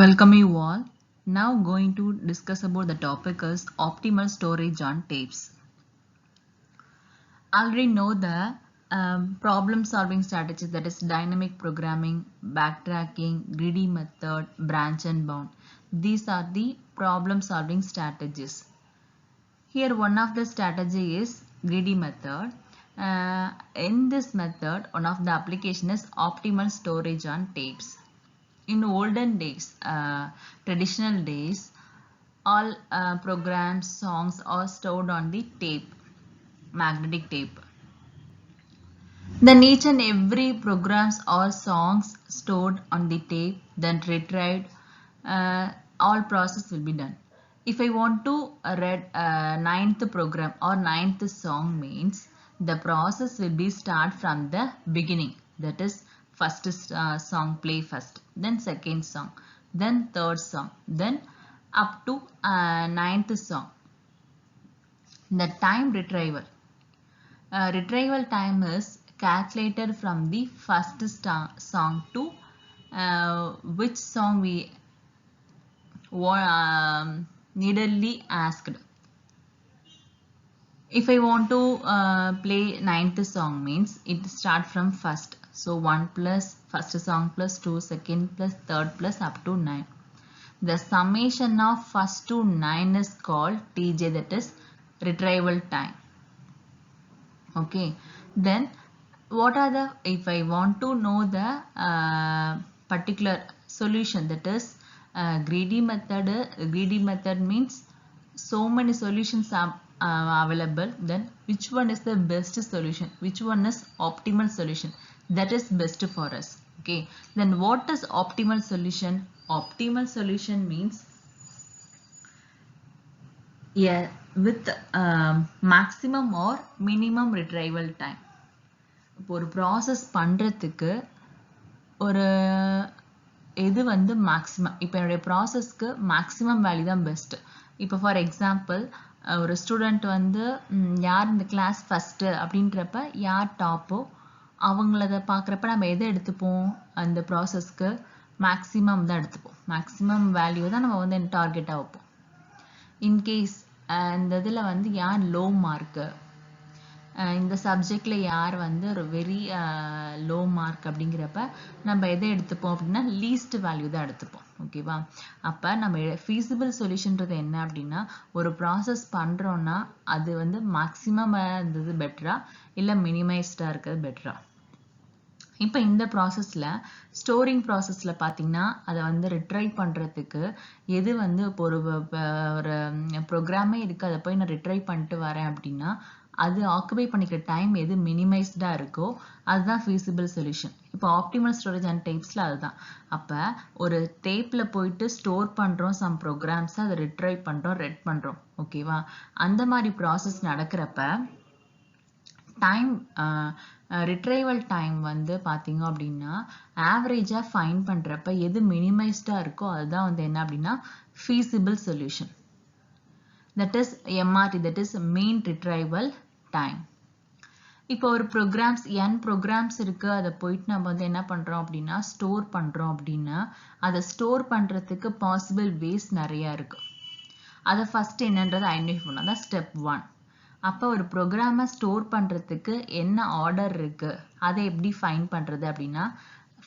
Welcome you all. Now going to discuss about the topic is optimal storage on tapes. Already know the problem solving strategies, that is dynamic programming, backtracking, greedy method, branch and bound. These are the problem solving strategies. Here one of the strategy is greedy method. In this method, one of the application is optimal storage on tapes. In olden days, traditional days, all programs, songs are stored on the tape, magnetic tape. Then each and every programs or songs stored on the tape, then retrieved, all process will be done. If I want to read ninth program or ninth song means the process will be start from the beginning. That is first song play first, then second song, then third song, then up to ninth song. The time retrieval. Retrieval time is calculated from the first song to which song we neededly asked. If I want to play ninth song means it start from first. So 1 plus first song plus 2 second plus third plus up to 9. The summation of first to 9 is called TJ, that is retrieval time. Okay, then what are the, if I want to know the particular solution, that is greedy method means so many solutions are available, then which one is the best solution, which one is optimal solution, that is best for us. Okay, then what is optimal solution? Optimal solution means yeah, with maximum or minimum retrieval time. இப்போ ஒரு process பண்ணுறதுக்கு ஒரு எது வந்து maximum, இப்போ என்னுடைய ப்ராசஸ்க்கு maximum value தான் best. இப்போ ஃபார் எக்ஸாம்பிள் ஒரு ஸ்டூடெண்ட் வந்து யார் இந்த கிளாஸ் ஃபஸ்ட்டு அப்படின்றப்ப யார் டாப்போ அவங்களத பார்க்குறப்ப நம்ம எதை எடுத்துப்போம், அந்த ப்ராசஸ்க்கு மேக்ஸிமம் தான் எடுத்துப்போம். மேக்ஸிமம் வேல்யூ தான் நம்ம வந்து டார்கெட்டாக வைப்போம். இன்கேஸ் இந்த இதில் வந்து யார் லோ மார்க்கு, இந்த சப்ஜெக்டில் யார் வந்து ஒரு வெரி லோ மார்க் அப்படிங்கிறப்ப நம்ம எதை எடுத்துப்போம் அப்படின்னா லீஸ்ட் வேல்யூ தான் எடுத்துப்போம். ஓகேவா? அப்போ நம்ம ஃபீஸிபிள் சொல்யூஷன்றது என்ன அப்படின்னா, ஒரு ப்ராசஸ் பண்ணுறோன்னா அது வந்து மேக்ஸிமமாக இருந்தது பெட்டரா இல்லை மினிமைஸ்டாக இருக்கிறது பெட்டரா? இப்போ இந்த ப்ராசஸில் ஸ்டோரிங் ப்ராசஸில் பார்த்தீங்கன்னா அதை வந்து ரிட்ரைவ் பண்ணுறதுக்கு எது வந்து இப்போ ஒரு ப்ரோக்ராமே இருக்குது, அதை போய் நான் ரிட்ரைவ் பண்ணிட்டு வரேன் அப்படின்னா அது ஆக்குபை பண்ணிக்கிற டைம் எது மினிமைஸ்டாக இருக்கோ அதுதான் ஃபீஸிபிள் சொல்யூஷன். இப்போ ஆப்டிமல் ஸ்டோரேஜ் அண்ட் டேப்ஸில் அதுதான். அப்போ ஒரு டேப்பில் போயிட்டு ஸ்டோர் பண்ணுறோம் சம் ப்ரோக்ராம்ஸை, அதை ரிட்ரைவ் பண்ணுறோம், ரெட் பண்ணுறோம். ஓகேவா? அந்த மாதிரி ப்ராசஸ் நடக்கிறப்ப டைம் ரிட்ரைவல் டைம் வந்து பார்த்தீங்க அப்படின்னா ஆவரேஜாக ஃபைன் பண்ணுறப்ப எது மினிமைஸ்டாக இருக்கோ அதுதான் வந்து என்ன அப்படின்னா feasible solution. That is MRT, that is mean retrieval time. இப்போ ஒரு ப்ரோக்ராம்ஸ் n ப்ரோக்ராம்ஸ் இருக்குது, அதை போயிட்டு நம்ம வந்து என்ன பண்ணுறோம் அப்படின்னா ஸ்டோர் பண்ணுறோம் அப்படின்னா அதை ஸ்டோர் பண்ணுறதுக்கு பாசிபிள் வேஸ் நிறையா இருக்குது. அதை ஃபஸ்ட்டு என்னன்றதை ஐடென்டிஃபை பண்ணால் தான் ஸ்டெப் 1. அப்போ ஒரு ப்ரோக்ராமை ஸ்டோர் பண்ணுறதுக்கு என்ன ஆர்டர் இருக்குது, அதை எப்படி ஃபைன் பண்ணுறது அப்படின்னா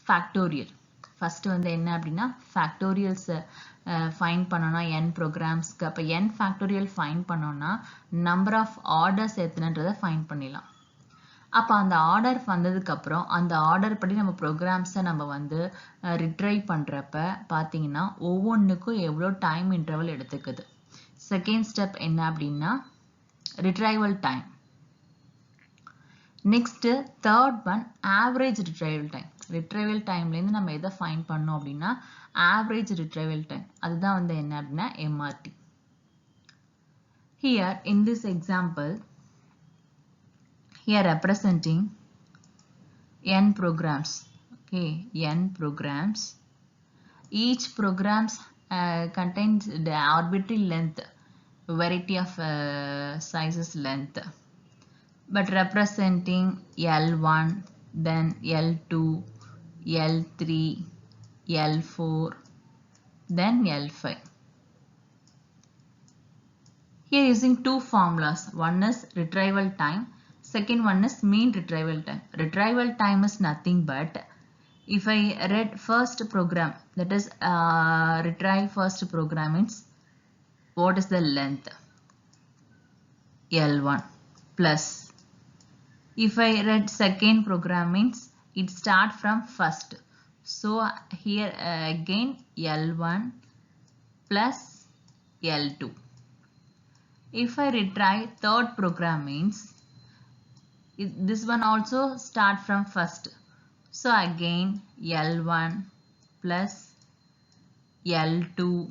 ஃபேக்டோரியல். ஃபஸ்ட்டு வந்து என்ன அப்படின்னா ஃபேக்டோரியல்ஸை ஃபைன் பண்ணோன்னா n ப்ரோக்ராம்ஸ்க்கு. அப்போ n ஃபேக்டோரியல் ஃபைன் பண்ணோன்னா நம்பர் ஆஃப் ஆர்டர்ஸ் எத்தனைன்றதை ஃபைன் பண்ணிடலாம். அப்போ அந்த ஆர்டர் வந்ததுக்கப்புறம் அந்த ஆர்டர் படி நம்ம ப்ரோக்ராம்ஸை நம்ம வந்து ரிட்ரைவ் பண்ணுறப்ப பார்த்தீங்கன்னா ஒவ்வொன்றுக்கும் எவ்வளோ டைம் இன்டர்வல் எடுத்துக்குது. செகண்ட் ஸ்டெப் என்ன அப்படின்னா retrieval time. Next third one average retrieval time. Retrieval டைம்லேருந்து நம்ம எதை ஃபைன் பண்ணோம் அப்படின்னா ஆவரேஜ் ரிட்ரைவல் டைம். அதுதான் வந்து என்ன அப்படின்னா MRT. Here in this example here representing n programs. Okay, n programs. Each programs contains the arbitrary length, variety of sizes length, but representing L1, then L2, L3, L4, then L5. Here using two formulas. One is retrieval time. Second one is mean retrieval time. Retrieval time is nothing but if I read first program, that is retrieve first program means what is the length? L1 plus. If I read second program means it start from first. So here again L1 plus L2. If I retry third program means this one also start from first. So again L1 plus L2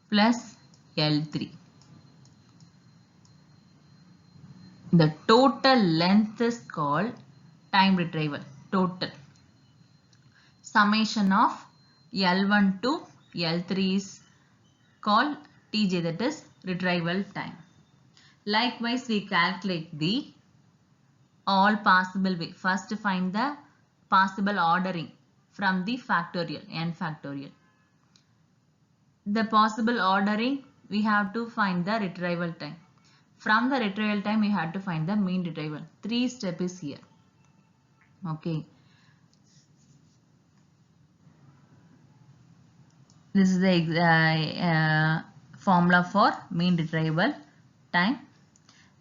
plus L3. The total length is called time retrieval. Total. Summation of L1 to L3 is called TJ, that is retrieval time. Likewise, we calculate the all possible way. First find the possible ordering from the factorial, n factorial. The possible ordering, we have to find the retrieval time. From the retrieval time, we have to find the mean retrieval. 3 steps is here. Okay. This is the formula for mean retrieval time.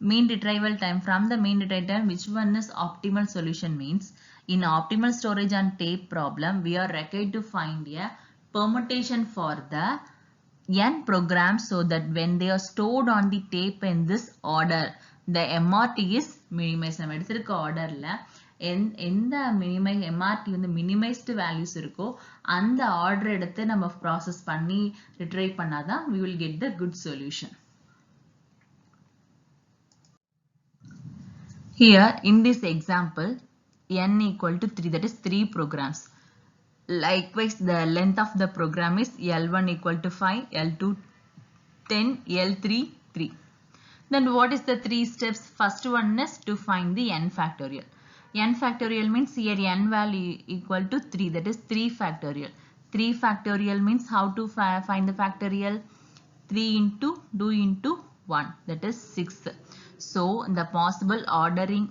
Mean retrieval time, from the mean retrieval time, which one is optimal solution means in optimal storage and tape problem, we are required to find a permutation for the n programs so that when they are stored on the tape in this order, the MRT is minimized. நம்ம எடுத்திருக்க orderல எந்த MRT வந்து minimized values இருக்கோ அந்த order எடுத்து நம்ம process பண்ணி retrieve பண்ணாதான் we will get the good solution. Here in this example, n equal to 3, that is 3 programs. Likewise, the length of the program is L1 equal to 5, L2 10, L3 3. Then what is the 3 steps? First one is to find the n factorial. N factorial means here n value equal to 3, that is 3 factorial. 3 factorial means how to find the factorial? 3 into 2 into 1, that is 6. So the possible ordering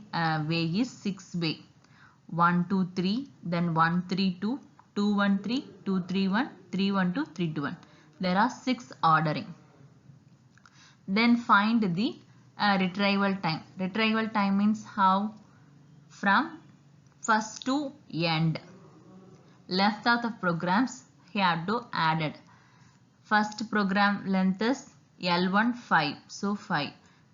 way is 6 way. 1 2 3, then 1 3 2, 2 1 3, 2 3 1, 3 1 2, 3 2 1. There are 6 ordering. Then find the retrieval time. Retrieval time means how? From first to end. Length of the programs he have to added. First program length is L1 5, so 5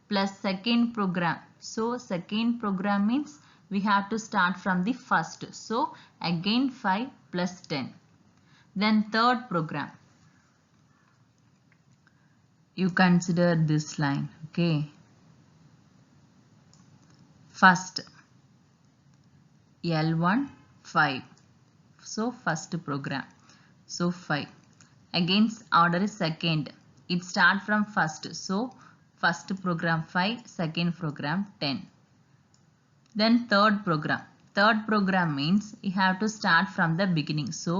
plus second program. So second program means we have to start from the first. So again 5 plus 10. Then third program. You consider this line, okay. First L1 5. So first program. So 5. Again order is second. It start from first. So first program 5, second program 10. Then third program. Third program means you have to start from the beginning. So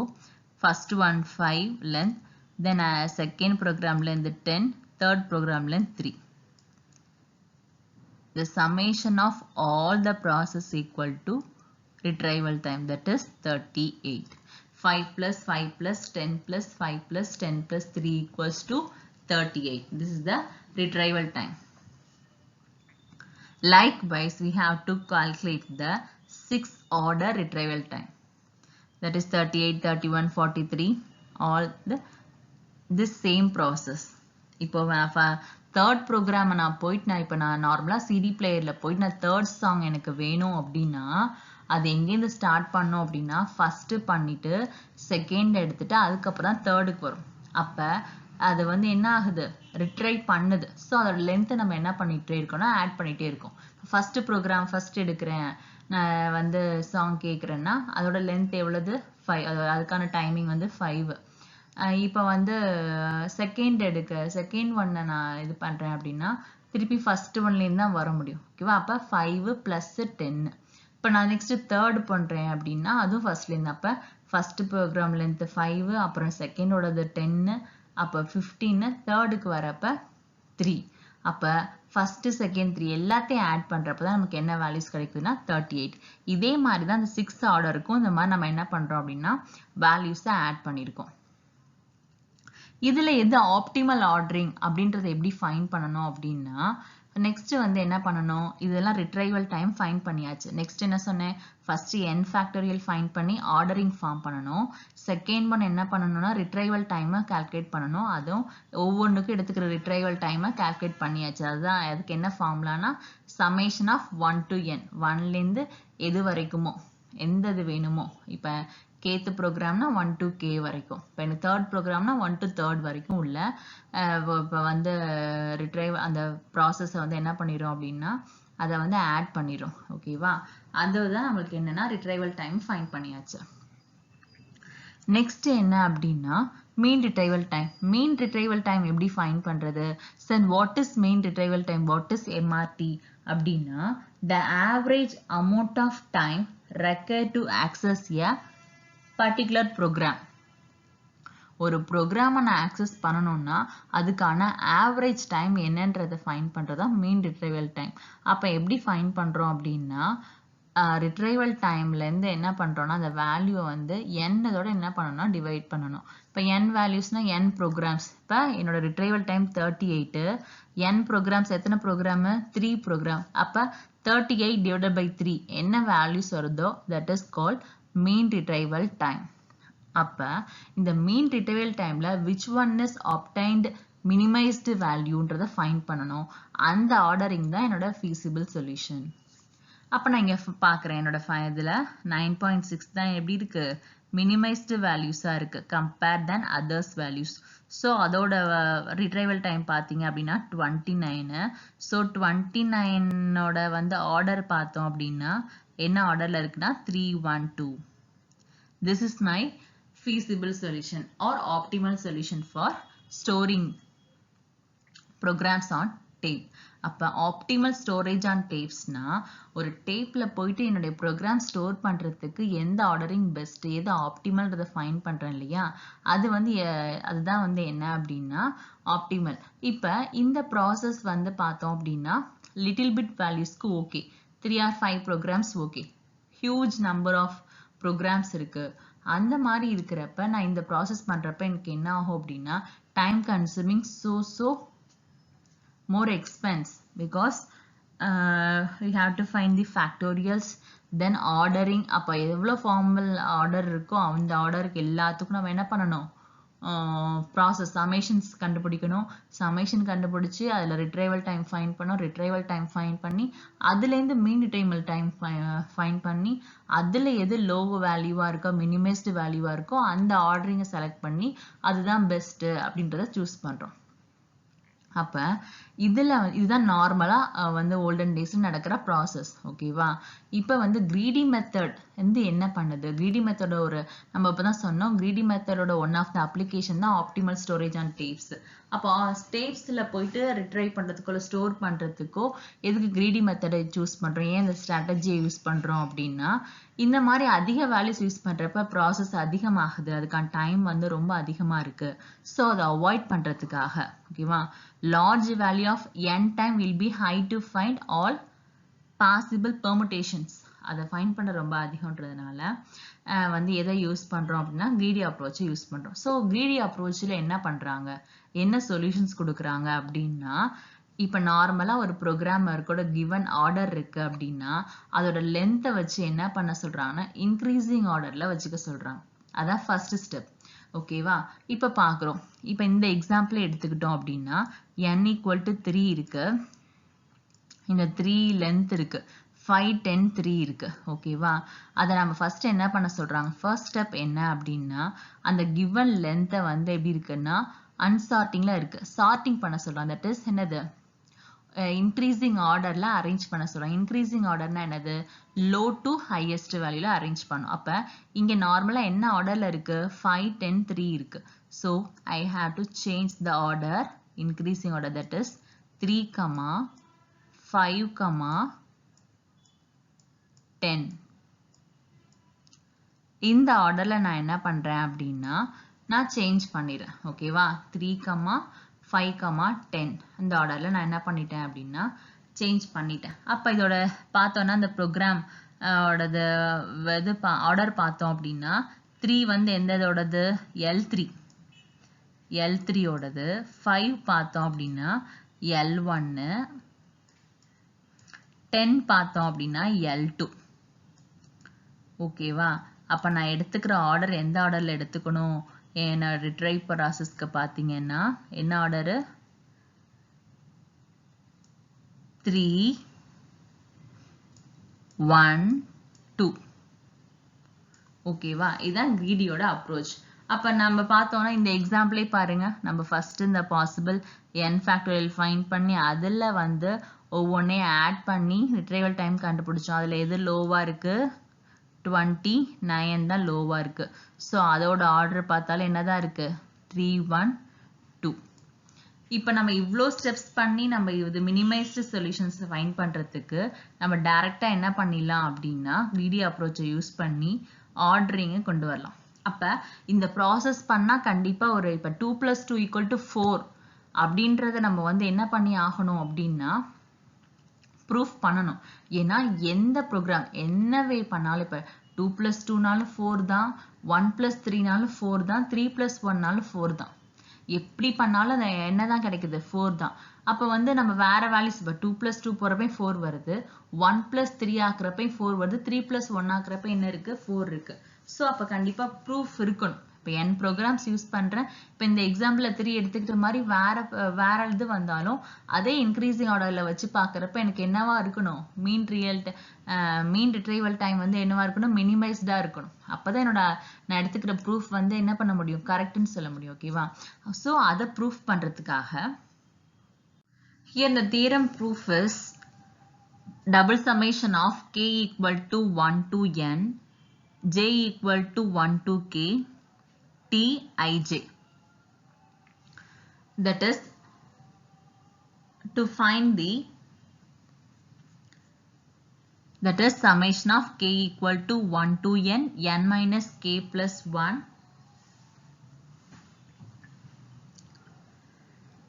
first one 5 length, then second program length 10, third program length 3. The summation of all the process equal to retrieval time, that is 38. 5 plus 5 plus 10 plus 5 plus 10 plus 3 equals to 38. This is the retrieval time. Likewise, we have to calculate the 6th order retrieval time. That is 38, 31, 43, all this same process. இப்போ third program நான் போயிட்டு நான் நார்மலா CD playerல போயிட்டு நான் third song எனக்கு வேணும் அப்படின்னா அது எங்கேருந்து ஸ்டார்ட் பண்ணோம் அப்படின்னா ஃபர்ஸ்ட் பண்ணிட்டு செகண்ட் எடுத்துட்டு அதுக்கப்புறம் தான் தேர்டுக்கு வரும். அப்ப அது வந்து என்ன ஆகுது? ரிட்ரைவ் பண்ணுது. ஸோ அதோட லென்த்தை நம்ம என்ன பண்ணிட்டே இருக்கோம்னா ஆட் பண்ணிட்டே இருக்கோம். ஃபர்ஸ்ட் ப்ரோக்ராம் ஃபர்ஸ்ட் எடுக்கிறேன், நான் வந்து சாங் கேட்குறேன்னா அதோட லென்த் எவ்வளவு? 5. அதுக்கான டைமிங் வந்து 5. இப்போ வந்து செகண்ட் ஒன்னை நான் இது பண்ணுறேன் அப்படின்னா திருப்பி ஃபர்ஸ்ட் ஒன்லேருந்து தான் வர முடியும். ஓகேவா? அப்போ 5 + 10. இப்போ நான் நெக்ஸ்ட் தேர்ட் பண்ணுறேன் அப்படின்னா அதுவும் ஃபர்ஸ்ட்லேருந்து. அப்போ first program length 5 அப்புறம் second ஓடது 10 அப்ப 15 thirdக்கு வரப்ப 3 அப்ப first second 3 எல்லாத்தையும் ஆட் பண்றப்ப தான் நமக்கு என்ன வேல்யூஸ் கிடைக்குதுன்னா 38 இதே மாதிரி தான் அந்த 6th ஆர்டருக்கும் இந்த மாதிரி நம்ம என்ன பண்றோம் அப்படின்னா வேல்யூஸ் ஆட் பண்ணிருக்கோம் இதுல எது ஆப்டிமல் ஆர்டரிங் அப்படின்றத எப்படி ஃபைண்ட் பண்ணனும் அப்படின்னா நெக்ஸ்ட் வந்து என்ன பண்ணனும் இதெல்லாம் ரிட்ரைவல் டைம் ஃபைண்ட் பண்ணியாச்சு நெக்ஸ்ட் என்ன சொன்னேன் ஃபர்ஸ்ட் n ஃபேக்டோரியல் ஃபைண்ட் பண்ணி ஆர்டரிங் ஃபார்ம் பண்ணனும் செகண்ட் ஒன் என்ன பண்ணனும்னா ரிட்ரைவல் டைமை கால்குலேட் பண்ணனும் அதுவும் ஒவ்வொன்றுக்கும் எடுத்துக்கிற ரிட்ரைவல் டைமை கால்குலேட் பண்ணியாச்சு அதுதான் அதுக்கு என்ன ஃபார்முலானா summation of 1 to n 1 ல இருந்து எது வரைக்குமோ எந்த இது வேணுமோ இப்ப kth ப்ரோக்ராம்னா 1 to k வரைக்கும் இப்போ எனக்கு தேர்ட் ப்ரோக்ராம்னா 1 to third வரைக்கும் உள்ள இப்போ வந்து ரிட்ரைவ் அந்த ப்ராசஸை வந்து என்ன பண்ணிரும் அப்படின்னா அதை வந்து ஆட் பண்ணிரும் ஓகேவா அதுதான் நம்மளுக்கு என்னன்னா ரிட்ரைவல் டைம் ஃபைண்ட் பண்ணியாச்சு நெக்ஸ்ட் என்ன அப்படின்னா மீன் ரிட்ரைவல் டைம் எப்படி ஃபைண்ட் பண்றது sir what is mean retrieval time what is MRT அப்படின்னா the average amount of time required to access a particular program ஒரு ப்ரோக்ராமை நான் ஆக்சஸ் பண்ணணும்னா அதுக்கான ஆவரேஜ் டைம் என்னன்றதை ஃபைண்ட் பண்றதா மீன் ரிட்ரைவல் டைம் அப்ப எப்படி ஃபைண்ட் பண்றோம் அப்படின்னா ரிட்ரைவல் டைம்ல இருந்து என்ன பண்றோம்னா அந்த வேல்யூவை வந்து n இதோட என்ன பண்ணணும்னா டிவைட் பண்ணணும் இப்போ n வேல்யூஸ்னா n ப்ரோக்ராம்ஸ் இப்போ என்னோட ரிட்ரைவல் டைம் 38 n ப்ரோக்ராம்ஸ் எத்தனை ப்ரோக்ராம் 3 ப்ரோக்ராம் அப்ப 38 divided by 3 என்ன வேல்யூஸ் வருதோ that is called mean retrieval time அப்ப இந்த mean retrieval timeல which one is obtained minimized valueன்றதை ஃபைண்ட் பண்ணணும் அந்த ஆர்டரிங் தான் என்னோட feasible solution அப்ப நான் இங்க பார்க்கிறேன் என்னோட இதுல 9.6 தான் எப்படி இருக்கு minimized values இருக்கு compared than others values so அதோட retrieval time பாத்தீங்க அப்படின்னா 29 so 29 ஓட வந்து ஆர்டர் பார்த்தோம் அப்படின்னா என்ன ஆர்டர்ல இருக்குன்னா 312 this is my feasible solution or optimal solution for storing programs on tape அப்ப optimal storage on tapesனா ஒரு டேப்ல போயிட்டு என்னோட ப்ரோக்ராம் ஸ்டோர் பண்றதுக்கு எந்த ஆர்டரிங் பெஸ்ட் எது ஆப்டிமல்ன்றதை ஃபைண்ட் பண்றேன் இல்லையா அது வந்து அதுதான் வந்து என்ன அப்படின்னா ஆப்டிமல் இப்ப இந்த ப்ராசஸ் வந்து பார்த்தோம் அப்படின்னா லிட்டில் பிட் வேல்யூஸ்க்கு okay 3 or 5 programs okay huge number of programs இருக்கு அந்த மாதிரி இருக்கிறப்ப நான் இந்த ப்ராசஸ் பண்றப்ப எனக்கு என்ன ஆகும் அப்படின்னா time consuming so more expense because we have to find the factorials then ordering அப்ப எவ்வளவு ஃபார்மல் ஆர்டர் இருக்கோ அந்த ஆர்டருக்கு எல்லாத்துக்கும் நம்ம என்ன பண்ணணும் ப்ராசஸ் சமேஷன்ஸ் கண்டுபிடிக்கணும் சமேஷன் கண்டுபிடிச்சு அதுல ரிட்ரைவல் டைம் ஃபைண்ட் பண்ணோம் ரிட்ரைவல் டைம் ஃபைண்ட் பண்ணி அதுல இருந்து மீன் ரிட்ரைவல் டைம் ஃபைண்ட் பண்ணி அதுல எது லோ வேல்யூவா இருக்கோ மினிமைஸ்டு வேல்யூவா இருக்கோ அந்த ஆர்டரிங்கை செலக்ட் பண்ணி அதுதான் பெஸ்ட் அப்படின்றத சூஸ் பண்றோம் அப்ப இதுதான் நார்மலா வந்து ஓல்டன் டேஸ்ல நடக்கிற ப்ராசஸ் ஓகேவா இப்ப வந்து கிரீடி மெத்தட் வந்து என்ன பண்ணுது கிரீடி மெத்தடோட ஒரு நம்ம இப்பதான் சொன்னோம் கிரீடி மெத்தடோட ஒன் ஆஃப் த அப்ளிகேஷன் தான் ஆப்டிமல் ஸ்டோரேஜ் ஆன் டேப்ஸ் அப்போ டேப்ஸ்ல போயிட்டு ரிட்ரைவ் பண்றதுக்கோ ஸ்டோர் பண்றதுக்கோ எதுக்கு கிரீடி மெத்தடை சூஸ் பண்றோம் ஏன் இந்த ஸ்ட்ராட்டஜியை யூஸ் பண்றோம் அப்படின்னா இந்த மாதிரி அதிக வேல்யூஸ் யூஸ் பண்றப்ப ப்ராசஸ் அதிகமாகுது அதுக்கான டைம் வந்து ரொம்ப அதிகமா இருக்கு ஸோ அதை அவாய்ட் பண்றதுக்காக ஓகேவா large value of n time will be high to find all possible permutations அதை ஃபைண்ட் பண்ண ரொம்ப அதிகம்ன்றதுனால வந்து எதை யூஸ் பண்றோம் அப்படின்னா greedy approach யூஸ் பண்றோம் ஸோ greedy approachல என்ன பண்றாங்க என்ன சொல்யூஷன்ஸ் கொடுக்குறாங்க அப்படின்னா இப்ப நார்மலா ஒரு ப்ரோக்ராமருக்கோட கிவன் ஆர்டர் இருக்கு அப்படின்னா அதோட லென்த்தை வச்சு என்ன பண்ண சொல்றாங்கன்னா இன்க்ரீசிங் ஆர்டர்ல வச்சுக்க சொல்றாங்க அதான் ஃபர்ஸ்ட் ஸ்டெப் ஓகேவா இப்ப பாக்குறோம் இப்ப இந்த எக்ஸாம்பிள் எடுத்துக்கிட்டோம் அப்படின்னா n equal to 3 இருக்கு இந்த 3 லென்த் இருக்கு 5 10 3 இருக்கு ஓகேவா அதை நம்ம ஃபர்ஸ்ட் என்ன பண்ண சொல்றாங்க ஃபர்ஸ்ட் ஸ்டெப் என்ன அப்படின்னா அந்த கிவன் லென்த்தை வந்து எப்படி இருக்குன்னா அன்சார்ட்டிங்ல இருக்கு சார்ட்டிங் பண்ண சொல்றாங்க தட் இஸ் என்னது இன்க்ரீசிங் ஆர்டர்ல அரேஞ்ச் பண்ண சொல்றோம் இன்க்ரீசிங் ஆர்டர்னா என்னது லோ டு ஹையஸ்ட் வேல்யூல அரேஞ்ச் பண்ணும் அப்ப இங்க நார்மலா என்ன ஆர்டர்ல இருக்கு 5 10 3 இருக்கு so I have to change the order increasing order that is 3 5 10 இந்த ஆர்டர்ல நான் என்ன பண்றேன் அப்படின்னா நான் சேஞ்ச் பண்ணிடுறேன். ஓகேவா? 3, 5, 10 இந்த ஆர்டர்ல நான் என்ன பண்ணிட்டேன் அப்படின்னா சேஞ்ச் பண்ணிட்டேன். அப்ப இதோட பார்த்தோம்னா இந்த ப்ரோக்ராம் ஓடது ஆர்டர் பார்த்தோம் அப்படின்னா 3 வந்து எந்ததோடது? L3 ஓடது. 5 பார்த்தோம் அப்படின்னா L1, 10 பார்த்தோம் அப்படின்னா L2. ஓகேவா? அப்ப நான் எடுத்துக்கிற ஆர்டர் எந்த ஆர்டர்ல எடுத்துக்கணும்? ஏன்னா ரிட்ரைவ் ப்ராசஸ்க்கு பார்த்தீங்கன்னா என்ன ஆர்டரு? 3, 1, 2. ஓகேவா? இதான் கிரீடியோட அப்ரோச். அப்ப நம்ம பார்த்தோம்னா இந்த எக்ஸாம்பிளே பாருங்க. நம்ம ஃபர்ஸ்ட் இந்த பாசிபிள் n ஃபேக்டோரியல் ஃபைண்ட் பண்ணி அதுல வந்து ஒவ்வொன்றையும் ஆட் பண்ணி ரிட்ரைவல் டைம் கண்டுபிடிச்சோம். அதுல எது லோவா இருக்கு? 29 தான் லோவா இருக்கு. ஸோ அதோட ஆர்டர் பார்த்தாலும் என்னதான் இருக்கு? 3, 1, 2. இப்போ நம்ம இவ்வளோ ஸ்டெப்ஸ் பண்ணி நம்ம இது மினிமைஸ்டு சொல்யூஷன்ஸ் ஃபைண்ட் பண்றதுக்கு நம்ம டைரக்டா என்ன பண்ணிடலாம் அப்படின்னா கிரீடி அப்ரோச்சை யூஸ் பண்ணி ஆர்டரிங்கை கொண்டு வரலாம். அப்ப இந்த ப்ராசஸ் பண்ணா கண்டிப்பா ஒரு இப்ப 2 + 2 = 4 அப்படின்றத நம்ம வந்து என்ன பண்ணி ஆகணும் அப்படின்னா ப்ரூஃப் பண்ணணும். ஏன்னா எந்த ப்ரோக்ராம் என்ன வே பண்ணாலும் இப்ப 2 + 2னாலும் 4 தான், 1 + 3னாலும் 4 தான், 3 + 1னாலும் 4 தான். எப்படி பண்ணாலும் அது என்னதான் கிடைக்குது? 4 தான். அப்ப வந்து நம்ம வேற வேல்யூஸ் இப்ப 2 + 2 போறப்ப 4 வருது, 1 + 3 ஆக்குறப்ப 4 வருது, 3 + 1 ஆக்குறப்ப என்ன இருக்கு? 4 இருக்கு. ஸோ அப்ப கண்டிப்பா ப்ரூஃப் இருக்கணும். இப்போ n ப்ரோக்ராம்ஸ் யூஸ் பண்றேன். இப்போ இந்த எக்ஸாம்பிள்ல 3 எடுத்துக்கிட்ட மாதிரி வேற இது வந்தாலும் அதே இன்க்ரீசிங் ஆர்டர்ல வச்சு பார்க்கறப்ப எனக்கு என்னவா இருக்கணும்? மீன் ரிட்ரைவல் டைம் வந்து என்னவா இருக்கணும்? மினிமைஸ்டா இருக்கணும். அப்பதான் நான் எடுத்துக்கிற ப்ரூஃப் வந்து என்ன பண்ண முடியும்? கரெக்ட்னு சொல்ல முடியும். ஓகேவா? ஸோ அதை ப்ரூஃப் பண்றதுக்காக here the theorem proof is double summation of k = 1 to n, j = 1 to k, Tij. That is to find that is summation of k = 1 to n, n minus k plus 1,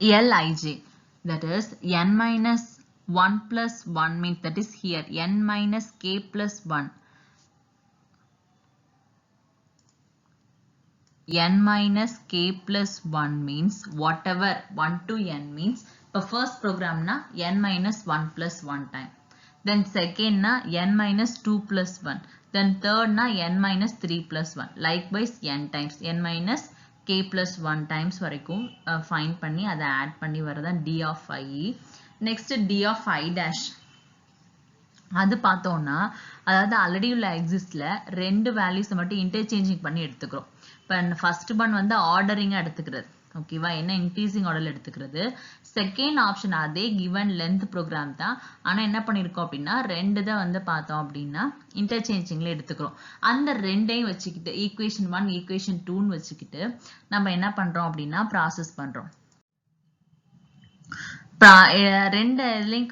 Lij. That is n minus 1 plus 1 means that is here n minus k plus 1. n minus k plus 1 means whatever 1 to n means இப்போ first program na n minus 1 plus 1 time, then second na n minus 2 plus 1, then third na n minus 3 plus 1, likewise n times n minus k plus 1 times வரைக்கும் find பண்ணி அதை add பண்ணி வரதான் d of I. next d of I dash அது பார்த்தோம்னா அதாவது already உள்ள எக்ஸிஸ்ட்ல ரெண்டு வேல்யூஸ் மட்டும் இன்டர்சேஞ்சிங் பண்ணி எடுத்துக்கிறோம். இப்போ ஃபர்ஸ்ட் ஒன் வந்து ஆர்டரிங்கா எடுத்துக்கிறது. ஓகேவா? என்ன இன்க்ரீசிங் ஆர்டர்ல எடுத்துக்கிறது. செகண்ட் ஆப்ஷன் அதே கிவன் லென்த் ப்ரோக்ராம் தான். ஆனா என்ன பண்ணிருக்கோம் அப்படின்னா ரெண்டு தான் வந்து பார்த்தோம் அப்படின்னா இன்டர்சேஞ்சிங்ல எடுத்துக்கிறோம். அந்த ரெண்டையும் வச்சுக்கிட்டு ஈக்குவேஷன் 1 ஈக்குவேஷன் 2ன்னு வச்சுக்கிட்டு நம்ம என்ன பண்றோம் அப்படின்னா ப்ராசஸ் பண்றோம். ரெண்டு இதுலையும்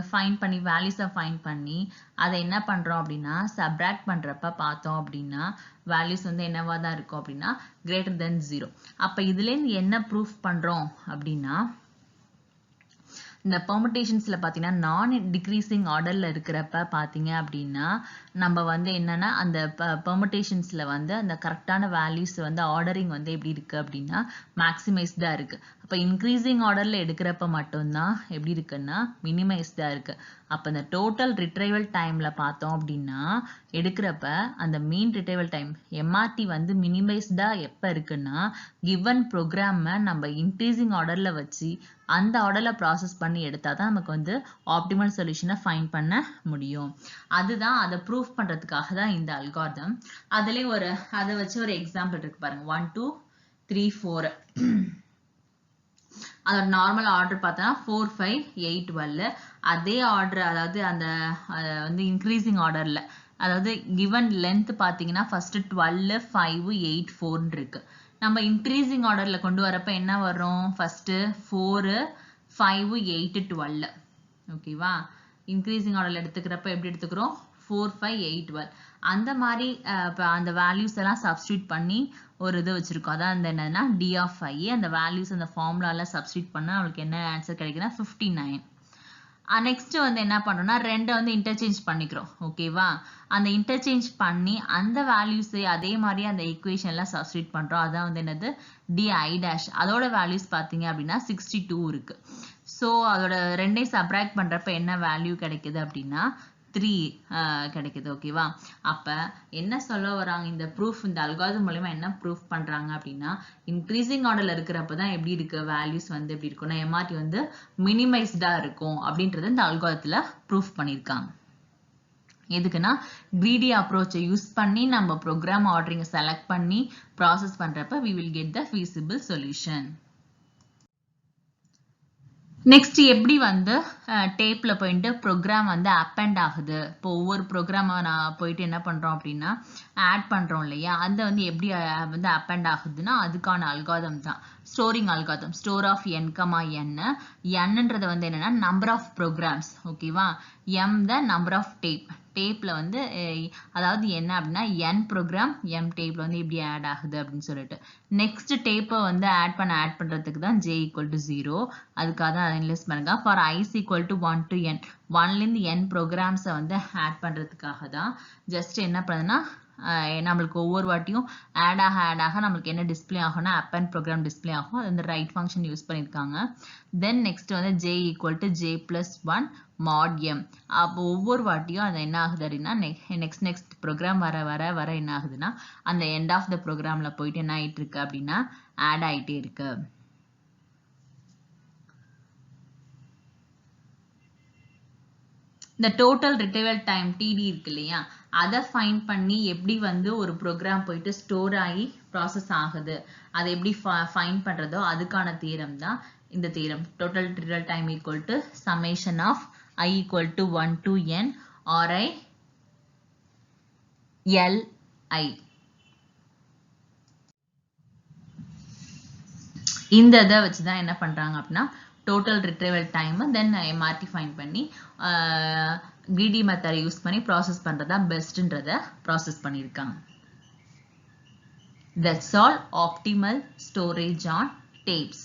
ஃபைண்ட் பண்ணி வேல்யூஸை ஃபைண்ட் பண்ணி அதை என்ன பண்றோம் அப்படின்னா சப்ராக்ட் பண்றப்ப பார்த்தோம் அப்படின்னா வேல்யூஸ் வந்து என்னவா தான் இருக்கும் அப்படின்னா greater than 0. அப்ப இதுல இருந்து என்ன ப்ரூஃப் பண்றோம் அப்படின்னா இந்த பெர்முடேஷன்ஸ்ல பாத்தீங்கன்னா நான் டிக்ரீசிங் ஆர்டர்ல இருக்கிறப்ப பாத்தீங்க அப்படின்னா நம்ம வந்து என்னன்னா அந்த பெர்முடேஷன்ஸ்ல வந்து அந்த கரெக்டான வேல்யூஸ் வந்து ஆர்டரிங் வந்து எப்படி இருக்கு அப்படின்னா மேக்ஸிமைஸ்டா இருக்கு. அப்ப இன்க்ரீசிங் ஆர்டர்ல எடுக்கிறப்ப மட்டும்தான் எப்படி இருக்குன்னா மினிமைஸ்டா இருக்கு. அப்ப இந்த டோட்டல் ரிட்ரைவல் டைம்ல பார்த்தோம் அப்படின்னா எடுக்கிறப்ப அந்த மீன் ரிட்ரைவல் டைம் எம்ஆர்டி வந்து மினிமைஸ்டா எப்ப இருக்குன்னா கிவன் ப்ரோக்ராம நம்ம இன்க்ரீசிங் ஆர்டர்ல வச்சு அந்த ஆர்டர்ல ப்ராசஸ் பண்ணி எடுத்தாதான் நமக்கு வந்து ஆப்டிமல் சொல்யூஷனை ஃபைண்ட் பண்ண முடியும். அதுதான் அதை ப்ரூஃப் பண்றதுக்காக தான் இந்த அல்காரிதம். அதுலயும் அதை வச்சு ஒரு எக்ஸாம்பிள் இருக்கு பாருங்க. 1 2 3 4 அதோட நார்மல் ஆர்டர் பார்த்தோம்னா 4 5 8 12. அதே ஆர்டர் அதாவது அந்த வந்து இன்க்ரீசிங் ஆர்டர்ல அதாவது கிவன் லென்த் பாத்தீங்கன்னா ஃபர்ஸ்ட் 12 5 8 4 இருக்கு. நம்ம இன்க்ரீசிங் ஆர்டர்ல கொண்டு வரப்ப என்ன வரும்? ஃபர்ஸ்ட் 4 5 8 12. ஓகேவா? இன்க்ரீசிங் ஆர்டர்ல எடுத்துக்கிறப்ப எப்படி எடுத்துக்கிறோம்? 4 5 8 12. அந்த மாதிரி அந்த வேல்யூஸ் எல்லாம் சப்ஸ்டியூட் பண்ணி ஒரு இது வச்சிருக்கோம். அதான் அந்த என்னன்னா d of I. அந்த வேல்யூஸ் அந்த ஃபார்முலால சப்ஸ்டியூட் பண்ணா நம்மளுக்கு என்ன ஆன்சர் கிடைக்குதுன்னா 59. நெக்ஸ்ட் வந்து என்ன பண்றோம்னா ரெண்டை வந்து இன்டர்சேஞ்ச் பண்ணிக்கிறோம். ஓகேவா? அந்த இன்டர்சேஞ்ச் பண்ணி அந்த வேல்யூஸ் அதே மாதிரி அந்த ஈக்குவேஷன்ல சப்ஸ்டியூட் பண்றோம். அதான் வந்து என்னது di'. அதோட வேல்யூஸ் பாத்தீங்க அப்படின்னா 62 இருக்கு. ஸோ அதோட ரெண்டையும் சப்ராக்ட் பண்றப்ப என்ன வேல்யூ கிடைக்குது அப்படின்னா 3 கிடைக்குது. ஓகேவா? அப்ப என்ன சொல்ல வராங்க இந்த ப்ரூஃப், இந்த அல்காரிதம் மூலமா என்ன ப்ரூஃப் பண்றாங்க அப்படின்னா இன்க்ரீசிங் ஆர்டர்ல இருக்கிறப்பதான் எப்படி இருக்கு வேல்யூஸ் வந்து எப்படி இருக்கும்னா MRT வந்து மினிமைஸ்டா இருக்கும் அப்படின்றது இந்த அல்காரிதத்துல ப்ரூஃப் பண்ணியிருக்காங்க. எதுக்குன்னா greedy approach யூஸ் பண்ணி நம்ம ப்ரோக்ராம் ஆர்டரிங்க செலக்ட் பண்ணி ப்ராசஸ் பண்றப்ப we will get the feasible solution. Next எப்படி வந்து டேப்ல போயிட்டு ப்ரோக்ராம் வந்து அப்பெண்ட் ஆகுது. இப்போ ஒவ்வொரு ப்ரோக்ராமா நான் போயிட்டு என்ன பண்றோம் அப்படின்னா ஆட் பண்றோம் இல்லையா, அந்த வந்து எப்படி வந்து அப்பெண்ட் ஆகுதுன்னா அதுக்கான அல்காரிதம் தான் storing algorithm. Store of n, nன்றது வந்து என்னன்னா நம்பர் ஆஃப் ப்ரோக்ராம்ஸ். ஓகேவா? m த நம்பர் ஆஃப் டேப்ல வந்து அதாவது என்ன அப்படின்னா n ப்ரோக்ராம் m டேப்ல வந்து எப்படி ஆட் ஆகுது அப்படின்னு சொல்லிட்டு நெக்ஸ்ட் டேப்பை வந்து ஆட் பண்றதுக்கு தான் j = 0. அதுக்காக தான் அனலைஸ் பண்ணுங்க. ஃபார் i = 1 to n, 1ல இருந்து n ப்ரோக்ராம்ஸை வந்து ஆட் பண்றதுக்காக தான் ஜஸ்ட் என்ன பண்ணுதுன்னா நம்மளுக்கு ஒவ்வொரு வாட்டியும் ஆட் ஆக நம்மளுக்கு என்ன டிஸ்பிளே ஆகும்னா அப்பெண்ட் ப்ரோக்ராம் டிஸ்பிளே ஆகும். அது வந்து ரைட் ஃபங்க்ஷன் யூஸ் பண்ணியிருக்காங்க. தென் நெக்ஸ்ட் வந்து j = j + 1 mod m. அப்போ ஒவ்வொரு வாட்டியும் அது என்ன ஆகுது அப்படின்னா நெக்ஸ்ட் ப்ரோக்ராம் வர என்ன ஆகுதுன்னா அந்த எண்ட் ஆஃப் த ப்ரோக்ராம்ல போயிட்டு என்ன ஆயிட்டு இருக்கு அப்படின்னா ஆட் ஆயிட்டே இருக்கு. இந்த டோட்டல் ரிட்ரைவல் டைம் TD இருக்கு இல்லையா, அதை ஃபைண்ட் பண்ணி எப்படி வந்து ஒரு ப்ரோக்ராம் போயிட்டு ஸ்டோர் ஆகி ப்ராசஸ் ஆகுது அதை எப்படி ஃபைண்ட் பண்றதோ அதுக்கான தியரம் தான் இந்த theorem. Total retrieval time = summation of I = 1 to n Ri Li. இந்த இதை வச்சுதான் என்ன பண்றாங்க அப்படின்னா total retrieval time then MRT find பண்ணி greedy மெத்தட் யூஸ் பண்ணி ப்ராசஸ் பண்றதா பெஸ்ட்ன்றத ப்ராசஸ் பண்ணியிருக்காங்க. That's all. Optimal storage on tapes.